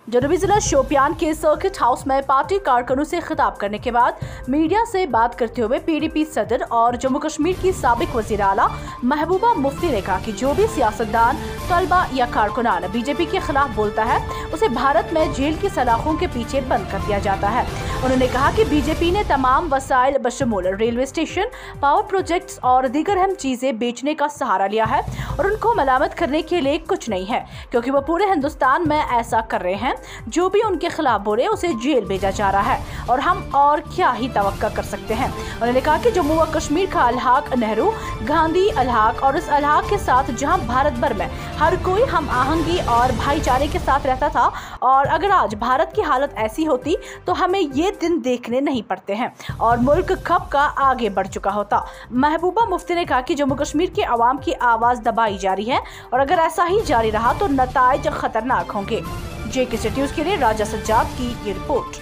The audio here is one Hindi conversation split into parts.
जनूबी जिला शोपियान के सर्किट हाउस में पार्टी कारकुनों से खिताब करने के बाद मीडिया से बात करते हुए पीडीपी सदर और जम्मू कश्मीर की साबिक वज़ीर आला महबूबा मुफ्ती ने कहा कि जो भी सियासतदान, तलबा या कारकुनान बीजेपी के खिलाफ बोलता है उसे भारत में जेल की सलाखों के पीछे बंद कर दिया जाता है। उन्होंने कहा कि बीजेपी ने तमाम वसाइल बशमूल रेलवे स्टेशन, पावर प्रोजेक्ट्स और दीगर अहम चीजें बेचने का सहारा लिया है और उनको मलामत करने के लिए कुछ नहीं है, क्योंकि वो पूरे हिंदुस्तान में ऐसा कर रहे हैं। जो भी उनके खिलाफ बोले उसे जेल भेजा जा रहा है और हम और क्या ही तवक्का कर सकते हैं। उन्होंने कहा कि जम्मू व कश्मीर का अलहाक नेहरू गांधी अलहाक और इस अलहाक के साथ जहां भारत भर में हर कोई हम आहंगी और भाईचारे के साथ रहता था, और अगर आज भारत की हालत ऐसी होती तो हमें ये दिन देखने नहीं पड़ते हैं और मुल्क कब का आगे बढ़ चुका होता। महबूबा मुफ्ती ने कहा कि जम्मू कश्मीर के अवाम की आवाज दबाई जा रही है और अगर ऐसा ही जारी रहा तो नताइज खतरनाक होंगे। JKCity न्यूज़ के लिए राजा सज्जाद की ये रिपोर्ट।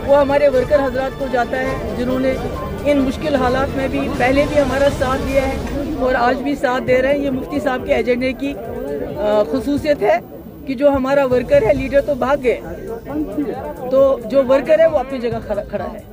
वो हमारे वर्कर हजरात को जाता है जिन्होंने इन मुश्किल हालात में भी पहले भी हमारा साथ दिया है और आज भी साथ दे रहे हैं। ये मुफ्ती साहब के एजेंडे की खुसूसियत है कि जो हमारा वर्कर है, लीडर तो भाग गए, तो जो वर्कर है वो अपनी जगह खड़ा है।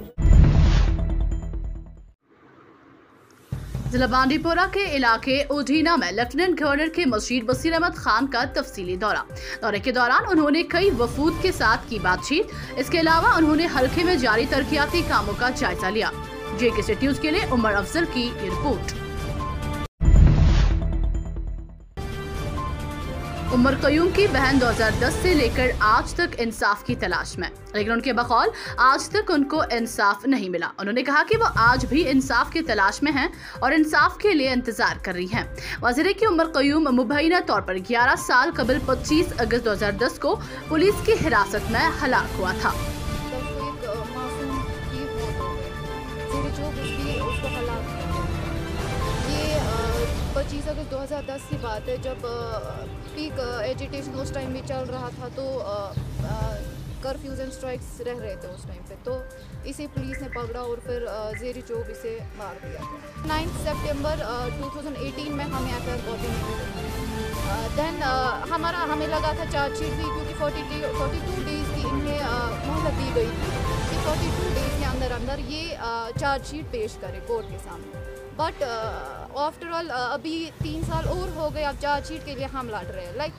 जिला बांडीपोरा के इलाके ओढीना में लेफ्टिनेंट गवर्नर के मशीर बशीर अहमद खान का तफसीली दौरे के दौरान उन्होंने कई वफूद के साथ की बातचीत। इसके अलावा उन्होंने हल्के में जारी तरक्याती कामों का जायजा लिया। JKCity न्यूज़ के लिए उमर अफजल की रिपोर्ट। उमर कयूम की बहन 2010 से लेकर आज तक इंसाफ की तलाश में, लेकिन उनके बकौल आज तक उनको इंसाफ नहीं मिला। उन्होंने कहा कि वो आज भी इंसाफ की तलाश में हैं और इंसाफ के लिए इंतजार कर रही हैं। वज़ीर की उमर कयूम मुबैना तौर पर 11 साल कबल 25 अगस्त 2010 को पुलिस की हिरासत में हलाक हुआ था। 25 अगस्त 2010 की बात है, जब पीक एजिटेशन उस टाइम भी चल रहा था, तो कर्फ्यूज एंड स्ट्राइक्स रह रहे थे उस टाइम पे, तो इसे पुलिस ने पकड़ा और फिर जेरी चौब इसे मार दिया। 9 सितंबर 2018 में हमें FIR कॉपी मिली। देन हमें लगा था चार्जशीट भी, क्योंकि 42 डेज़ की इन्हें मोहलत दी गई थी कि 42 डेज़ के अंदर ये चार्जशीट पेश करें कोर्ट के सामने। बट आफ्टर ऑल अभी 3 साल और हो गए, अब चार्जशीट के लिए हम लड़ रहे हैं।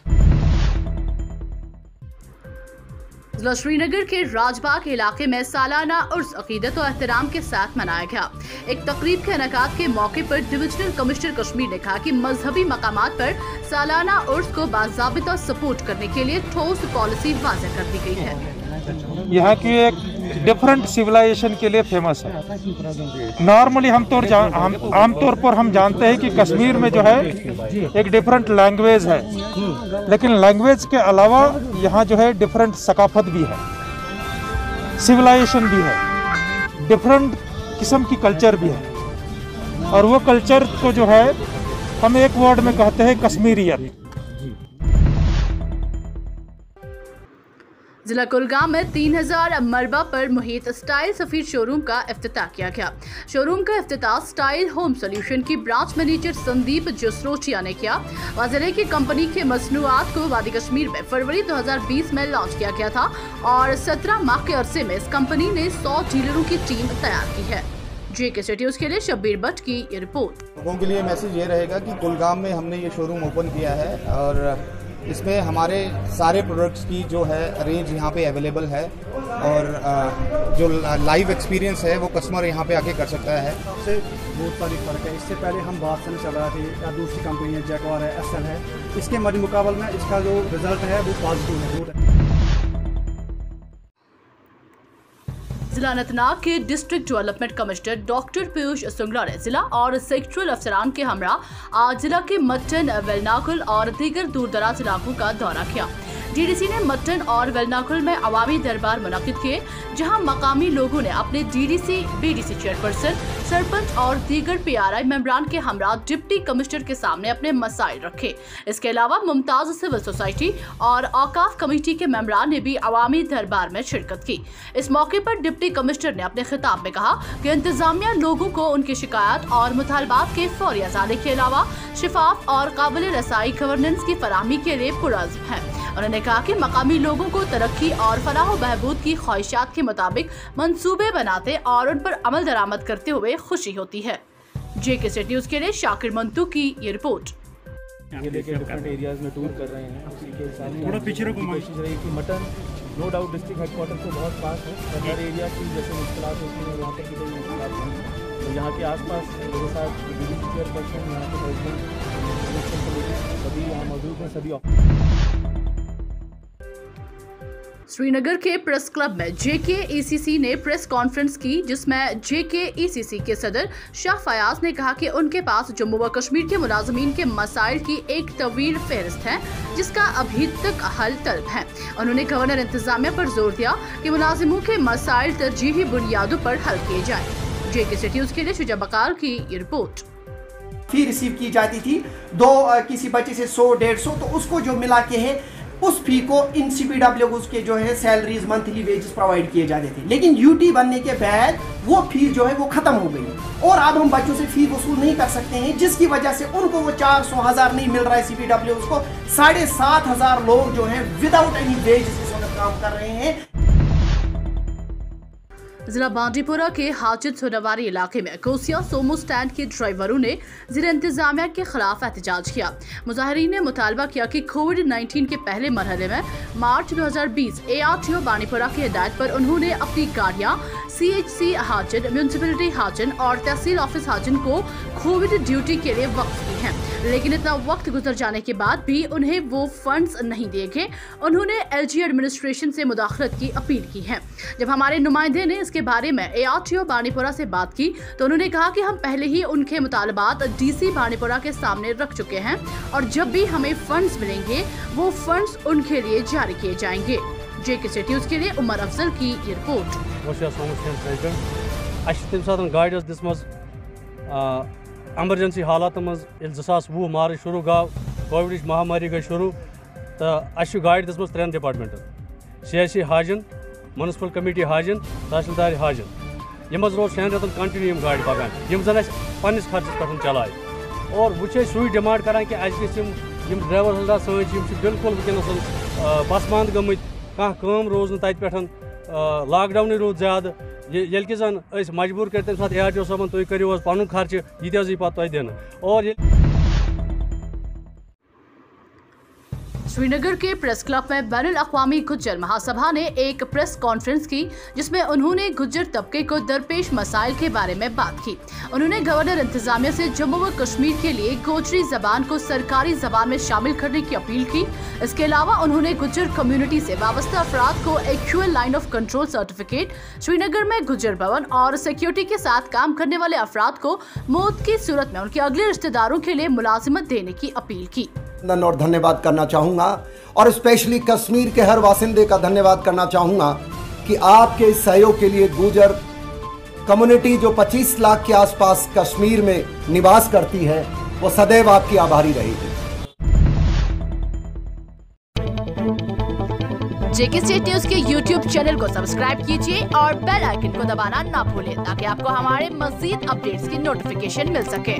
जिला श्रीनगर के राजबाग इलाके में सालाना उर्स अकीदत और एहतराम के साथ मनाया गया। एक तकरीब के इनेकाद के मौके पर डिविजनल कमिश्नर कश्मीर ने कहा कि मजहबी मकामात पर सालाना उर्स को बाज़ाबिता सपोर्ट करने के लिए ठोस पॉलिसी वाज़ेह कर दी गई है। यहाँ की एक डिफरेंट सिविलाइजेशन के लिए फेमस है। नॉर्मली आमतौर पर हम जानते हैं कि कश्मीर में जो है एक डिफरेंट लैंग्वेज है, लेकिन लैंग्वेज के अलावा यहाँ जो है डिफरेंट सकाफत भी है, सिविलाइजेशन भी है, डिफरेंट किस्म की कल्चर भी है, और वो कल्चर को जो है हम एक वर्ड में कहते हैं कश्मीरियत। जिला कुलगाम में 3000 मरबा पर मुहित स्टाइल सफीर शोरूम का इफ्तिताह किया गया। शोरूम का इफ्तिताह स्टाइल होम सोल्यूशन की ब्रांच मैनेजर संदीप जसरोचिया ने किया। वज़ीर की कंपनी के मसनूआत को वादी कश्मीर में फरवरी 2020 में लॉन्च किया गया था और 17 माह के अरसे में इस कंपनी ने 100 डीलरों की टीम तैयार की है। JKCity न्यूज़ के लिए शब्बीर भट्ट की ये रिपोर्ट। लोगों के लिए मैसेज ये रहेगा कि कुलगाम में हमने ये शोरूम ओपन किया है और इसमें हमारे सारे प्रोडक्ट्स की जो है रेंज यहाँ पे अवेलेबल है, और जो लाइव एक्सपीरियंस है वो कस्टमर यहाँ पे आके कर सकता है। इससे बहुत सारी फ़र्क है। इससे पहले हम बात से चल रहा थे या दूसरी कंपनी है, जैकवार है, SL है, इसके मुकाबले में इसका जो रिजल्ट है वो पॉजिटिव है। जिला अनंतनाग के district development commissioner doctor Piyush Sungla ने जिला और सेक्टरल अफसरान के हमरा आज जिला के मट्टन, वेलनाकुल और दीगर दूर दराज इलाकों का दौरा किया। DDC ने मट्टन और वेलनाकुल में अवामी दरबार मुनक्किद किए, जहां मकामी लोगों ने अपने DDC, BDC चेयरपर्सन, सरपंच और दीगर PRI मेंबरान के हमरा डिप्टी कमिश्नर के सामने अपने मसाइल रखे। इसके अलावा मुमताज सिविल सोसाइटी और औकाफ कमेटी के मेंबरान ने भी अवामी दरबार में शिरकत की। इस मौके पर डिप्टी कमिश्नर ने अपने खिताब में कहा कि इंतजामिया लोगों को उनकी शिकायत और मुतालबात के फौरी अजाले के अलावा शिफाफ और काबिल रसाई गवर्नेंस की फराहमी के लिए पुरअज़्म है। उन्होंने कहा कि मकामी लोगों को तरक्की और फलाह बहबूद की ख्वाहिशात के मुताबिक मंसूबे बनाते और उन पर अमल दरामद करते हुए खुशी होती है। JK स्टेट न्यूज के लिए शाकिर मंतू की ये रिपोर्ट। ये लेके डिफरेंट एरियाज में टूर कर रहे हैं। उसी के साथ थोड़ा पीछे रखो, कोशिश रही कि मटन नो डाउट डिस्ट्रिक्ट हेडक्वार्टर से बहुत पास है, हर एरिया की जैसे मुश्किलात होती हैं वहाँ पर की कोई मुश्किलात नहीं। तो यहाँ के आसपास मेरे साथ DDC चेयरपर्सन, यहाँ के प्रेसिडेंट, सभी यहाँ मौजूद हैं, सभी। श्रीनगर के प्रेस क्लब में JKECC ने प्रेस कॉन्फ्रेंस की, जिसमें JKECC के सदर शाह फयाज ने कहा कि उनके पास जम्मू व कश्मीर के मुलाजमीन के मसाइल की एक तवील फहरिस्त है जिसका अभी तक हल तलब है। उन्होंने गवर्नर इंतजामिया पर जोर दिया कि मुलाजिमों के मसाइल तरजीही बुनियादों पर हल किए जाएं। JK स्टेट न्यूज के लिए शुजा बकार की ये रिपोर्ट। फी रिसीव की जाती थी किसी बच्चे से 100-150, तो उसको जो मिला के है उस फी को इन CPW के जो है सैलरीज, मंथली वेजेस प्रोवाइड किए जाते थे। लेकिन UT बनने के बाद वो फी जो है वो खत्म हो गई और अब हम बच्चों से फी वसूल नहीं कर सकते हैं, जिसकी वजह से उनको वो 400,000 नहीं मिल रहा है CPW को। 7,500 लोग जो है विदाउट एनी वेजेस इस वक्त काम कर रहे हैं। जिला बांडीपुरा के हाजिद सोनावारी इलाके में कोसिया सोमो स्टैंड के ड्राइवरों ने जिला इंतजामिया के खिलाफ एहतजाज किया। मुजाहिरीन ने मुतालबा किया कि कोविड-19 के पहले मरहले में मार्च 2020 ARTO बांडीपुरा की हिदायत पर उन्होंने अपनी गाड़ियां CHC हाजिन, म्यूनसिपलिटी हाजिन और तहसील ऑफिस हाजिन को कोविड ड्यूटी के लिए वक्फ की हैं, लेकिन इतना वक्त गुजर जाने के बाद भी उन्हें वो फंड्स नहीं दिए गए। उन्होंने LG एडमिनिस्ट्रेशन से मुदाखलत की अपील की है। जब हमारे नुमाइंदे ने के बारे में ARTO बांडीपुरा से बात की तो उन्होंने कहा कि हम पहले ही उनके मुतालबात DC बांडीपुरा के सामने रख चुके हैं और जब भी हमें फंड्स मिलेंगे वो फंड्स उनके लिए जारी किए जाएंगे। JK स्टेट न्यूज के लिए उमर अफजल की ये रिपोर्ट। एमरजेंसी हालात मज 2020 मार्च शुरू गो कोविड महामारी गई शुरू तो गाड़ दिस 3 डिपार्टमेंटन CHC Hajin, municipal committee Hajin, tehsildar Hajin, यम रोज 6 रतन कंटिन्यू गाड़ पकान यम जन पन्निस खर्चस पे चलाए। और वो सू डिमांड करान कि ड्राइवर हजरात सन बिल्कुल वनस बसमांद गमत, कम रोज न तत पे, लॉकडाउन रोज ज्यादा, ये कि जन मजबूर कर तम साथ ARTO साहबन तुम करो पन खर्च यह पे दिन। और श्रीनगर के प्रेस क्लब में बैनुल अक़वामी गुज्जर महासभा ने एक प्रेस कॉन्फ्रेंस की, जिसमें उन्होंने गुज्जर तबके को दरपेश मसाइल के बारे में बात की। उन्होंने गवर्नर इंतजामिया से जम्मू व कश्मीर के लिए गोजरी जबान को सरकारी जबान में शामिल करने की अपील की। इसके अलावा उन्होंने गुज्जर कम्युनिटी से वाबस्ता अफराद को actual line of control certificate, Srinagar में गुज्जर भवन और सिक्योरिटी के साथ काम करने वाले अफराद को मौत की सूरत में उनके अगले रिश्तेदारों के लिए मुलाजिमत देने की अपील की। और धन्यवाद करना चाहूँगा और स्पेशली कश्मीर के हर वासिंदे का धन्यवाद करना चाहूँगा कि आपके इस सहयोग के लिए गुजर कम्युनिटी जो 25 लाख के आसपास कश्मीर में निवास करती है वो सदैव आपकी आभारी रहेगी। JK स्टेट न्यूज के YouTube चैनल को सब्सक्राइब कीजिए और बेल आइकन को दबाना ना भूलें ताकि आपको हमारे मज़ीद अपडेट्स की नोटिफिकेशन मिल सके।